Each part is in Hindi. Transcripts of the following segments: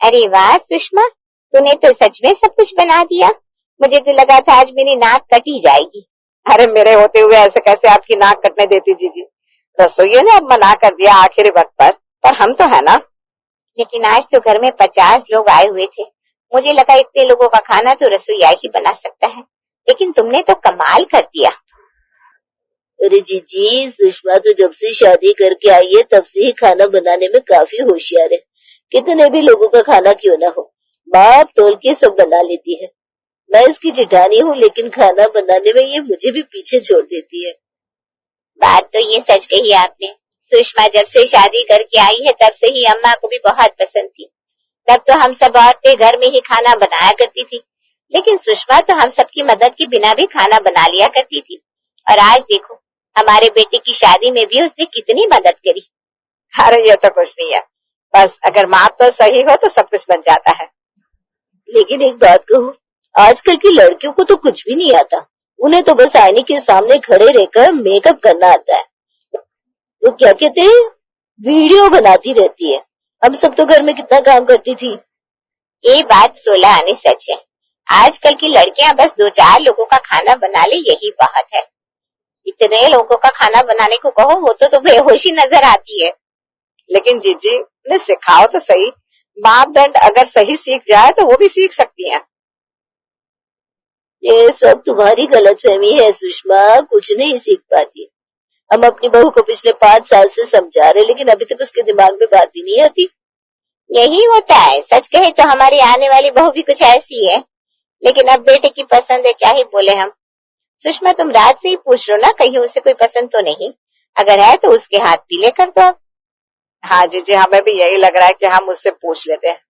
अरे वाह सुषमा, तूने तो सच में सब कुछ बना दिया। मुझे तो लगा था आज मेरी नाक कटी जाएगी। अरे मेरे होते हुए ऐसे कैसे आपकी नाक कटने देती जीजी। रसोइये ने अब मना कर दिया आखिरी वक्त पर हम तो है ना। लेकिन आज तो घर में 50 लोग आए हुए थे। मुझे लगा इतने लोगों का खाना तो रसोइया ही बना सकता है, लेकिन तुमने तो कमाल कर दिया। अरे जीजी, सुषमा तो जब से शादी करके आई है तब से ही खाना बनाने में काफी होशियार है। कितने भी लोगों का खाना क्यों ना हो, बाप तोल के सब बना लेती है। मैं इसकी जेठानी हूँ, लेकिन खाना बनाने में ये मुझे भी पीछे छोड़ देती है। बात तो ये सच कही आपने। सुषमा जब से शादी करके आई है तब से ही अम्मा को भी बहुत पसंद थी। तब तो हम सब औरतें घर में ही खाना बनाया करती थी, लेकिन सुषमा तो हम सबकी मदद के बिना भी खाना बना लिया करती थी। और आज देखो, हमारे बेटे की शादी में भी उसने कितनी मदद करी। अरे ये तो कुछ नहीं है, बस अगर माँ तो सही हो तो सब कुछ बन जाता है। लेकिन एक बात कहूँ, आजकल की लड़कियों को तो कुछ भी नहीं आता। उन्हें तो बस आईने के सामने खड़े रहकर मेकअप करना आता है। वो क्या कहते हैं, वीडियो बनाती रहती है। हम सब तो घर में कितना काम करती थी। ये बात 16 आने सच है। आजकल की लड़कियां बस 2-4 लोगों का खाना बना ले, यही बहुत है। इतने लोगों का खाना बनाने को कहो, वो तो बेहोशी नजर आती है। लेकिन जीजी ने सिखाओ तो सही। मापदंड अगर सही सीख जाए तो वो भी सीख सकती हैं। ये सब तुम्हारी गलतफहमी है सुषमा, कुछ नहीं सीख पाती। हम अपनी बहू को पिछले 5 साल से समझा रहे, लेकिन अभी तक उसके दिमाग में बात ही नहीं आती। यही होता है। सच कहे तो हमारी आने वाली बहू भी कुछ ऐसी है, लेकिन अब बेटे की पसंद है, क्या ही बोले हम। सुषमा तुम रात से ही पूछ रहे हो ना, कहीं उसे कोई पसंद तो नहीं? अगर है तो उसके हाथ पीले कर दो। हाँ जीजी, हमें भी यही लग रहा है कि हम उससे पूछ लेते हैं।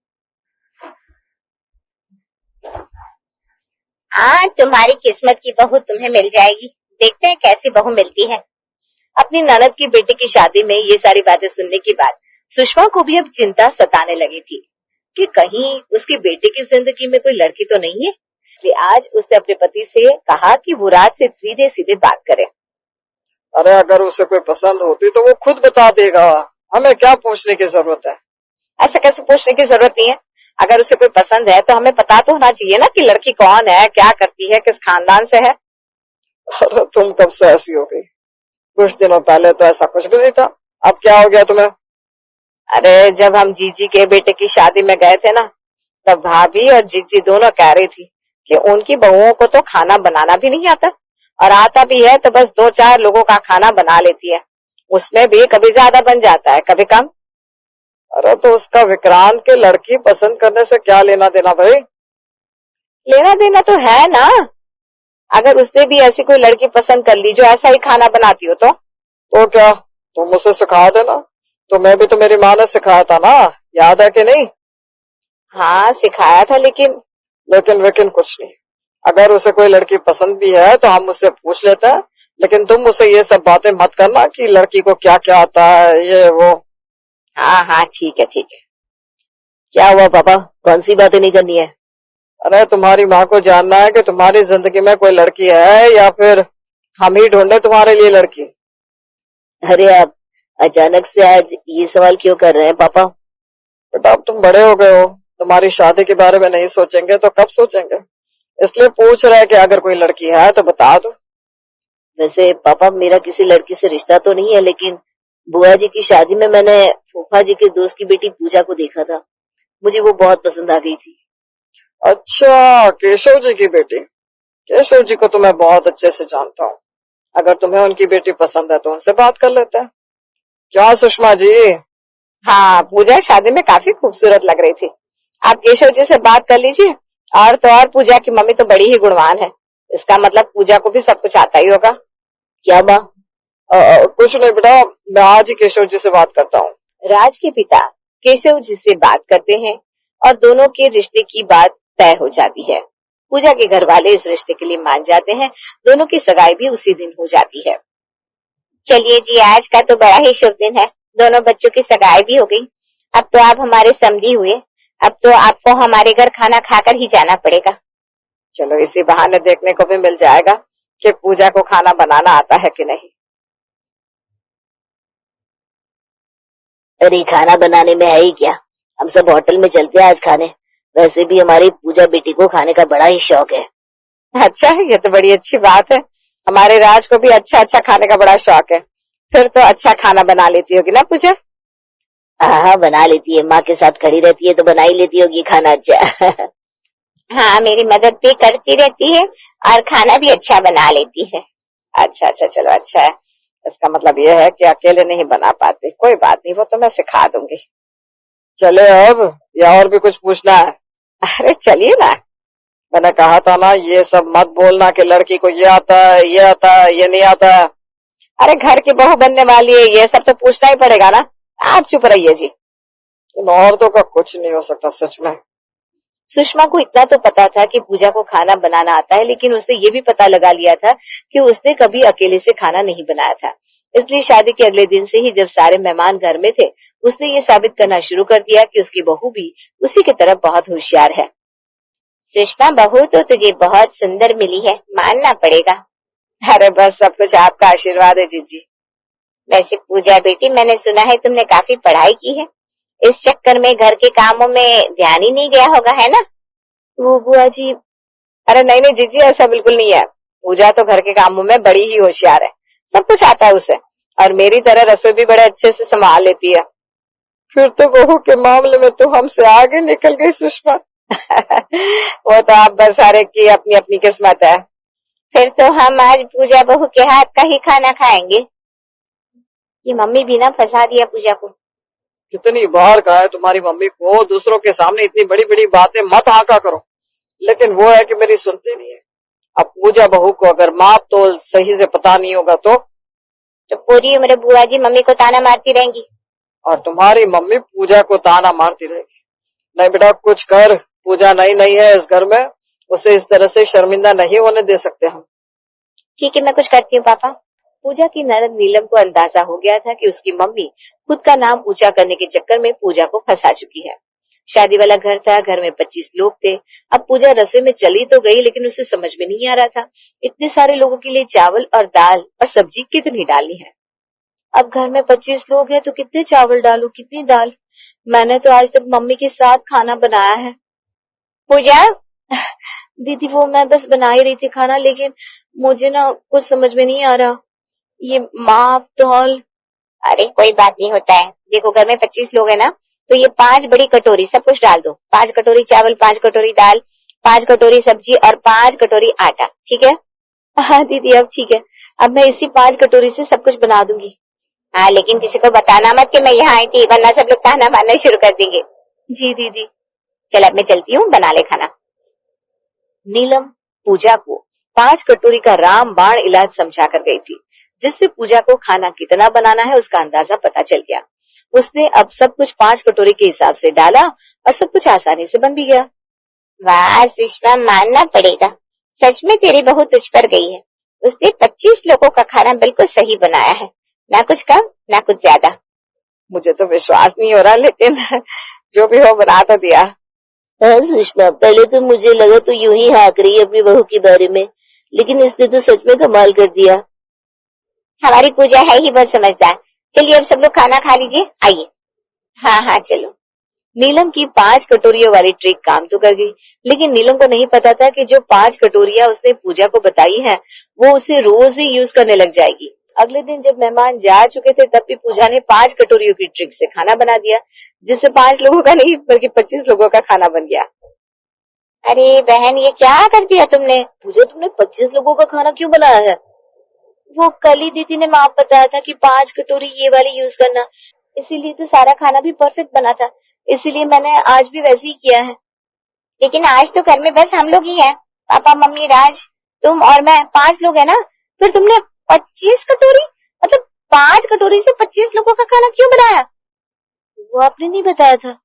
हाँ, तुम्हारी किस्मत की बहू तुम्हें मिल जाएगी। देखते हैं कैसी बहू मिलती है। अपनी ननद की बेटी की शादी में ये सारी बातें सुनने के बाद सुषमा को भी अब चिंता सताने लगी थी कि कहीं उसकी बेटी की जिंदगी में कोई लड़की तो नहीं है। इसलिए आज उसने अपने पति से कहा कि वो रात से सीधे सीधे बात करे। अरे अगर उसे कोई पसंद होती तो वो खुद बता देगा, हमें क्या पूछने की जरूरत है। ऐसा कैसे पूछने की जरूरत नहीं है। अगर उसे कोई पसंद है तो हमें पता तो होना चाहिए ना कि लड़की कौन है, क्या करती है, किस खानदान से है। अरे तुम कब से ऐसी हो गई? कुछ दिनों पहले तो ऐसा कुछ भी नहीं था, अब क्या हो गया तुम्हें? अरे जब हम जीजी के बेटे की शादी में गए थे ना, तब भाभी और जीजी दोनों कह रही थी कि उनकी बहुओं को तो खाना बनाना भी नहीं आता, और आता भी है तो बस 2-4 लोगों का खाना बना लेती है। उसमें भी कभी ज्यादा बन जाता है, कभी कम। अरे तो उसका विक्रांत के लड़की पसंद करने से क्या लेना देना भाई? लेना देना तो है ना। अगर उसने भी ऐसी कोई लड़की पसंद कर ली जो ऐसा ही खाना बनाती हो तो क्या तुम उसे सिखा देना? तुम्हें भी तो मेरी माँ ने सिखाया था ना, याद है कि नहीं? हाँ सिखाया था, लेकिन कुछ नहीं। अगर उसे कोई लड़की पसंद भी है तो हम उससे पूछ लेते हैं, लेकिन तुम उसे ये सब बातें मत करना कि लड़की को क्या क्या आता है, ये वो। हाँ हाँ ठीक है ठीक है। क्या हुआ पापा, कौन सी बातें नहीं करनी है? अरे तुम्हारी माँ को जानना है कि तुम्हारी जिंदगी में कोई लड़की है या फिर हम ही ढूंढे तुम्हारे लिए लड़की। अरे आप अचानक से आज ये सवाल क्यों कर रहे हैं पापा? बेटा अब तुम बड़े हो गए हो, तुम्हारी शादी के बारे में नहीं सोचेंगे तो कब सोचेंगे, इसलिए पूछ रहे हैं कि अगर कोई लड़की है तो बता दो। वैसे पापा मेरा किसी लड़की से रिश्ता तो नहीं है, लेकिन बुआ जी की शादी में मैंने फूफा जी के दोस्त की बेटी पूजा को देखा था। मुझे वो बहुत पसंद आ गई थी। अच्छा, केशव जी की बेटी। केशव जी को तो मैं बहुत अच्छे से जानता हूँ। अगर तुम्हें उनकी बेटी पसंद है तो उनसे बात कर लेते हैं। क्या सुषमा जी? हाँ, पूजा शादी में काफी खूबसूरत लग रही थी। आप केशव जी से बात कर लीजिए। और तो और पूजा की मम्मी तो बड़ी ही गुणवान है, इसका मतलब पूजा को भी सब कुछ आता ही होगा। क्या माँ? कुछ नहीं बेटा, मैं आज ही केशव जी से बात करता हूँ। राज के पिता केशव जी से बात करते हैं और दोनों के रिश्ते की बात तय हो जाती है। पूजा के घर वाले इस रिश्ते के लिए मान जाते हैं। दोनों की सगाई भी उसी दिन हो जाती है। चलिए जी, आज का तो बड़ा ही शुभ दिन है। दोनों बच्चों की सगाई भी हो गई। अब तो आप हमारे समधी हुए। अब तो आपको हमारे घर खाना खाकर ही जाना पड़ेगा। चलो इसी बहाने देखने को भी मिल जाएगा कि पूजा को खाना बनाना आता है कि नहीं। अरे खाना बनाने में है ही क्या, हम सब होटल में चलते हैं आज खाने। वैसे भी हमारी पूजा बेटी को खाने का बड़ा ही शौक है। अच्छा, ये तो बड़ी अच्छी बात है। हमारे राज को भी अच्छा अच्छा खाने का बड़ा शौक है। फिर तो अच्छा खाना बना लेती होगी ना पूजा? हाँ, बना लेती है। माँ के साथ खड़ी रहती है तो बना ही लेती होगी खाना अच्छा। हाँ, मेरी मदद भी करती रहती है और खाना भी अच्छा बना लेती है। अच्छा अच्छा, चलो अच्छा है। इसका मतलब ये है कि अकेले नहीं बना पाते। कोई बात नहीं, वो तो मैं सिखा दूंगी। चले अब, या और भी कुछ पूछना है? अरे चलिए ना। मैंने कहा था ना, ये सब मत बोलना कि लड़की को ये आता है, ये आता है, ये नहीं आता है। अरे घर की बहू बनने वाली है, ये सब तो पूछना ही पड़ेगा ना। आप चुप रहिए जी। इन औरतों का कुछ नहीं हो सकता सच में। सुषमा को इतना तो पता था कि पूजा को खाना बनाना आता है, लेकिन उसने ये भी पता लगा लिया था कि उसने कभी अकेले से खाना नहीं बनाया था। इसलिए शादी के अगले दिन से ही जब सारे मेहमान घर में थे, उसने ये साबित करना शुरू कर दिया कि उसकी बहू भी उसी की तरफ बहुत होशियार है। सुषमा बहू तो तुझे बहुत सुंदर मिली है, मानना पड़ेगा। अरे बस सब कुछ आपका आशीर्वाद है जीजी। वैसे पूजा बेटी, मैंने सुना है तुमने काफी पढ़ाई की है। इस चक्कर में घर के कामों में ध्यान ही नहीं गया होगा, है ना? वो बुआ जी, अरे नहीं नहीं जीजी, ऐसा बिल्कुल नहीं है। पूजा तो घर के कामों में बड़ी ही होशियार है, सब कुछ आता है उसे, और मेरी तरह रसोई भी बड़े अच्छे से संभाल लेती है। फिर तो बहू के मामले में तो हमसे आगे निकल गई सुषमा। वो तो आप बस हर एक की अपनी अपनी किस्मत है। फिर तो हम आज पूजा बहू के हाथ का ही खाना खाएंगे। ये मम्मी भी ना फंसा दिया पूजा को। कितनी बार कहा है तुम्हारी मम्मी को, दूसरों के सामने इतनी बड़ी बड़ी बातें मत हाका करो, लेकिन वो है कि मेरी सुनती नहीं है। अब पूजा बहू को अगर माप तोल सही से पता नहीं होगा तो पूरी उम्र बुआ जी मम्मी को ताना मारती रहेंगी। और तुम्हारी मम्मी पूजा को ताना मारती रहेगी। नहीं बेटा, कुछ कर। पूजा नई नई है इस घर में, उसे इस तरह से शर्मिंदा नहीं होने दे सकते हम। ठीक है, मैं कुछ करती हूँ पापा। पूजा की ननद नीलम को अंदाजा हो गया था कि उसकी मम्मी खुद का नाम ऊंचा करने के चक्कर में पूजा को फंसा चुकी है। शादी वाला घर था, घर में 25 लोग थे। अब पूजा रसोई में चली तो गई, लेकिन उसे समझ में नहीं आ रहा था इतने सारे लोगों के लिए चावल और दाल और सब्जी कितनी डालनी है। अब घर में 25 लोग हैं तो कितने चावल डालूं, कितनी दाल? मैंने तो आज तक मम्मी के साथ खाना बनाया है। पूजा दीदी, वो मैं बस बना ही रही थी खाना, लेकिन मुझे ना कुछ समझ में नहीं आ रहा। ये माप तौल। अरे कोई बात नहीं होता है। देखो, घर में 25 लोग है ना, तो ये 5 बड़ी कटोरी सब कुछ डाल दो। 5 कटोरी चावल, 5 कटोरी दाल, 5 कटोरी सब्जी और 5 कटोरी आटा। ठीक है? हाँ दीदी, अब ठीक है। अब मैं इसी 5 कटोरी से सब कुछ बना दूंगी। हाँ, लेकिन किसी को बताना मत कि मैं यहाँ आई थी, वरना सब लोग ताना मारना शुरू कर देंगे। जी दीदी। चल अब मैं चलती हूँ, बना ले खाना। नीलम पूजा को 5 कटोरी का रामबाण इलाज समझा कर गई थी, जिससे पूजा को खाना कितना बनाना है उसका अंदाजा पता चल गया। उसने अब सब कुछ 5 कटोरी के हिसाब से डाला और सब कुछ आसानी से बन भी गया। वाह सुषमा, मानना पड़ेगा, सच में तेरी बहू तुझ पर गई है। उसने 25 लोगों का खाना बिल्कुल सही बनाया है, ना कुछ कम ना कुछ ज्यादा। मुझे तो विश्वास नहीं हो रहा, लेकिन जो भी हो बना तो दिया। हाँ सुषमा, पहले तो मुझे लगा तो यूं ही हाँक रही है अपनी बहू के बारे में, लेकिन इसने तो सच में कमाल कर दिया। हमारी पूजा है ही बहुत समझदार। चलिए अब सब लोग खाना खा लीजिए, आइए। हाँ हाँ चलो। नीलम की 5 कटोरियों वाली ट्रिक काम तो कर गई, लेकिन नीलम को नहीं पता था कि जो 5 कटोरियां उसने पूजा को बताई है, वो उसे रोज ही यूज करने लग जाएगी। अगले दिन जब मेहमान जा चुके थे, तब भी पूजा ने 5 कटोरियों की ट्रिक से खाना बना दिया, जिससे 5 लोगों का नहीं बल्कि 25 लोगों का खाना बन गया। अरे बहन, ये क्या कर दिया तुमने? पूजा, तुमने 25 लोगों का खाना क्यों बनाया है? वो कल ही दीदी ने माप बताया था कि 5 कटोरी ये वाली यूज करना, इसीलिए तो सारा खाना भी परफेक्ट बना था। इसीलिए मैंने आज भी वैसे ही किया है। लेकिन आज तो घर में बस हम लोग ही हैं, पापा, मम्मी, राज, तुम और मैं, 5 लोग हैं ना। फिर तुमने 25 कटोरी, मतलब 5 कटोरी से 25 लोगों का खाना क्यों बनाया? वो आपने नहीं बताया था।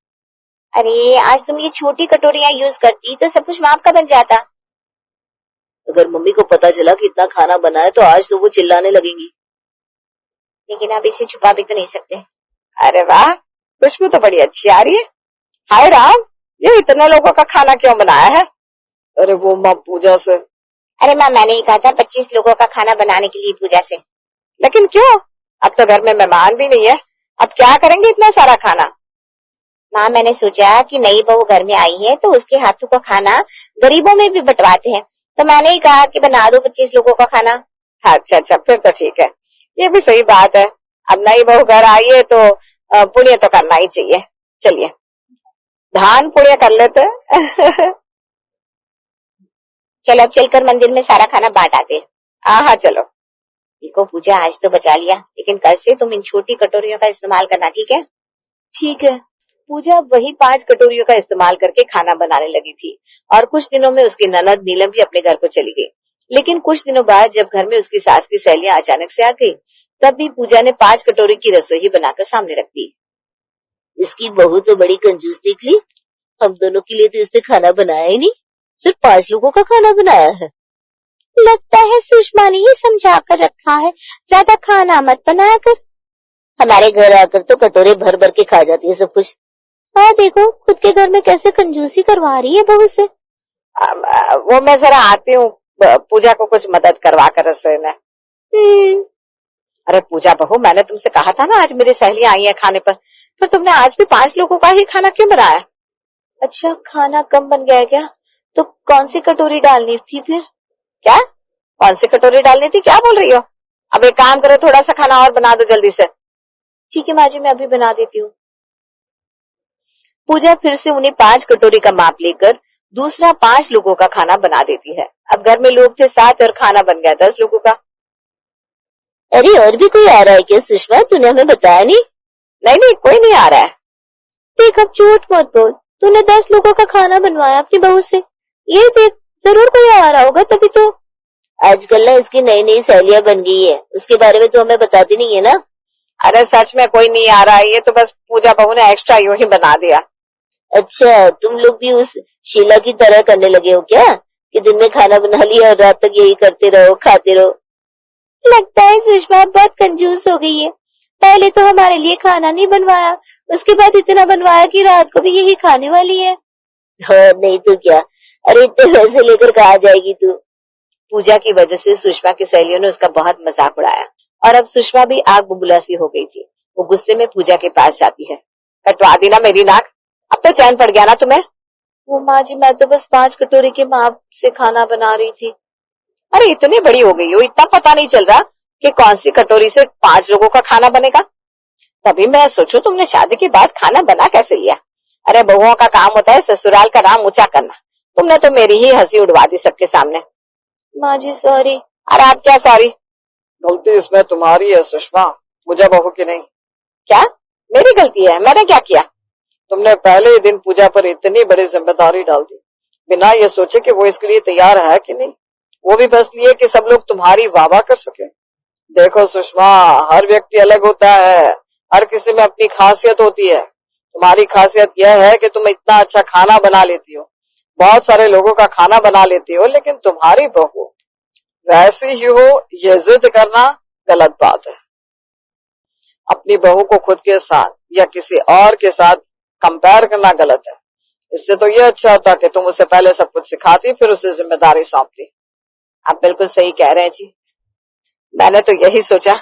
अरे आज तुम ये छोटी कटोरियां यूज करती तो सब कुछ माप का बन जाता। अगर मम्मी को पता चला कि इतना खाना बना है तो आज तो वो चिल्लाने लगेंगी। लेकिन आप इसे छुपा भी तो नहीं सकते। अरे वाह, खुशबू तो बड़ी अच्छी आ रही है। हाय राम, ये इतने लोगों का खाना क्यों बनाया है? अरे वो माँ पूजा से। अरे माँ, मैंने ही कहा था 25 लोगों का खाना बनाने के लिए पूजा से। लेकिन क्यों? अब तो घर में मेहमान भी नहीं है, अब क्या करेंगे इतना सारा खाना? माँ, मैंने सोचा कि नई बहू घर में आई है तो उसके हाथों का खाना गरीबों में भी बंटवाते हैं, तो मैंने ही कहा कि बना दो 25 लोगों का खाना। अच्छा अच्छा, फिर तो ठीक है, ये भी सही बात है। अब नई बहू घर आई है तो पुण्य तो करना ही चाहिए। चलिए धान पुण्य कर लेते हैं। चलो अब चलकर मंदिर में सारा खाना बांट आते हैं। हाँ चलो। देखो पूजा, आज तो बचा लिया, लेकिन कल से तुम इन छोटी कटोरियों का इस्तेमाल करना, ठीक है? ठीक है। पूजा वही 5 कटोरियों का इस्तेमाल करके खाना बनाने लगी थी और कुछ दिनों में उसकी ननद नीलम भी अपने घर को चली गई। लेकिन कुछ दिनों बाद जब घर में उसकी सास की सहेलियां अचानक से आ गई, तब भी पूजा ने 5 कटोरी की रसोई ही बनाकर सामने रख दी। इसकी बहू तो बड़ी कंजूस निकली, हम दोनों के लिए तो इसने खाना बनाया ही नहीं, सिर्फ 5 लोगों का खाना बनाया है। लगता है सुषमा ने ये समझा कर रखा है, ज्यादा खाना मत बनाया कर। हमारे घर आकर तो कटोरे भर भर के खा जाती है सब कुछ। हाँ देखो, खुद के घर में कैसे कंजूसी करवा रही है बहू से। वो मैं जरा आती हूँ, पूजा को कुछ मदद करवा कर रसोई में। अरे पूजा बहू, मैंने तुमसे कहा था ना आज मेरी सहेलियां आई है खाने पर, फिर तुमने आज भी 5 लोगों का ही खाना क्यों बनाया? अच्छा, खाना कम बन गया क्या? तो कौन सी कटोरी डालनी थी फिर? क्या? कौन सी कटोरी डालनी थी? क्या बोल रही हो? अब एक काम करो, थोड़ा सा खाना और बना दो जल्दी से। ठीक है माँ जी, मैं अभी बना देती हूँ। पूजा फिर से उन्हें 5 कटोरी का माप लेकर दूसरा 5 लोगों का खाना बना देती है। अब घर में लोग थे 7 और खाना बन गया 10 लोगों का। अरे और भी कोई आ रहा है क्या सुषमा? तूने हमें बताया नहीं? नहीं, कोई नहीं आ रहा है। देख, अब झूठ मत बोल, तूने 10 लोगों का खाना बनवाया अपनी बहू से। ये देख, जरूर कोई आ रहा होगा तभी तो। आजकल ना इसकी नई नई सहेलियां बन गई है, उसके बारे में तो हमें बताती नहीं है ना। अरे सच में कोई नहीं आ रहा है, ये तो बस पूजा बहू ने एक्स्ट्रा यूं ही बना दिया। अच्छा, तुम लोग भी उस शीला की तरह करने लगे हो क्या, कि दिन में खाना बना लिया और रात तक यही करते रहो, खाते रहो? लगता है सुषमा बहुत कंजूस हो गई है। पहले तो हमारे लिए खाना नहीं बनवाया, उसके बाद इतना बनवाया कि रात को भी यही खाने वाली है। हाँ नहीं तो क्या। अरे इतने पैसे लेकर कहाँ जाएगी तू? पूजा की वजह से सुषमा की सहेलियों ने उसका बहुत मजाक उड़ाया और अब सुषमा भी आग बबूला सी हो गई थी। वो गुस्से में पूजा के पास जाती है। कटवा दी ना मेरी नाक, अब तो चैन पड़ गया ना तुम्हें? वो माँ जी, मैं तो बस 5 कटोरी के माप से खाना बना रही थी। अरे इतनी बड़ी हो गई हो, इतना पता नहीं चल रहा कि कौन सी कटोरी से 5 लोगों का खाना बनेगा? तभी मैं सोचूं तुमने शादी के बाद खाना बना कैसे लिया। अरे बहुओं का काम होता है ससुराल का नाम ऊंचा करना, तुमने तो मेरी ही हंसी उड़वा दी सबके सामने। माँ जी सॉरी। अरे आप क्या सॉरी? गलती इसमें तुम्हारी है सुषमा, पूजा बहू की नहीं। क्या मेरी गलती है? मैंने क्या किया? तुमने पहले ही दिन पूजा पर इतनी बड़ी जिम्मेदारी डाल दी, बिना ये सोचे कि वो इसके लिए तैयार है कि नहीं, वो भी बस लिए कि सब लोग तुम्हारी वाह कर सके। देखो सुषमा, हर व्यक्ति अलग होता है, हर किसी में अपनी खासियत होती है। तुम्हारी खासियत यह है कि तुम इतना अच्छा खाना बना लेती हो, बहुत सारे लोगों का खाना बना लेती हो, लेकिन तुम्हारी बहू वैसी ही हो, ये जिद करना गलत बात है। अपनी बहू को खुद के साथ या किसी और के साथ कंपेयर करना गलत है। इससे तो ये अच्छा होता कि तुम उसे पहले सब कुछ सिखाती, फिर उसे जिम्मेदारी सौंपती। आप बिल्कुल सही कह रहे हैं जी। मैंने तो यही सोचा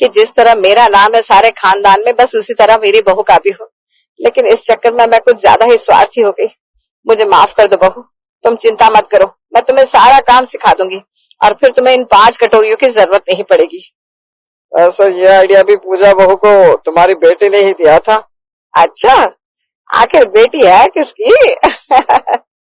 कि जिस तरह मेरा नाम है सारे खानदान में, बस उसी तरह मेरी बहू का भी हो, लेकिन इस चक्कर में मैं कुछ ज्यादा ही स्वार्थी हो गई। मुझे माफ कर दो बहू, तुम चिंता मत करो, मैं तुम्हें सारा काम सिखा दूंगी और फिर तुम्हें इन 5 कटोरियों की जरूरत नहीं पड़ेगी। ऐसा ये आइडिया भी पूजा बहू को तुम्हारी बेटी ने ही दिया था। अच्छा, आखिर बेटी है किसकी?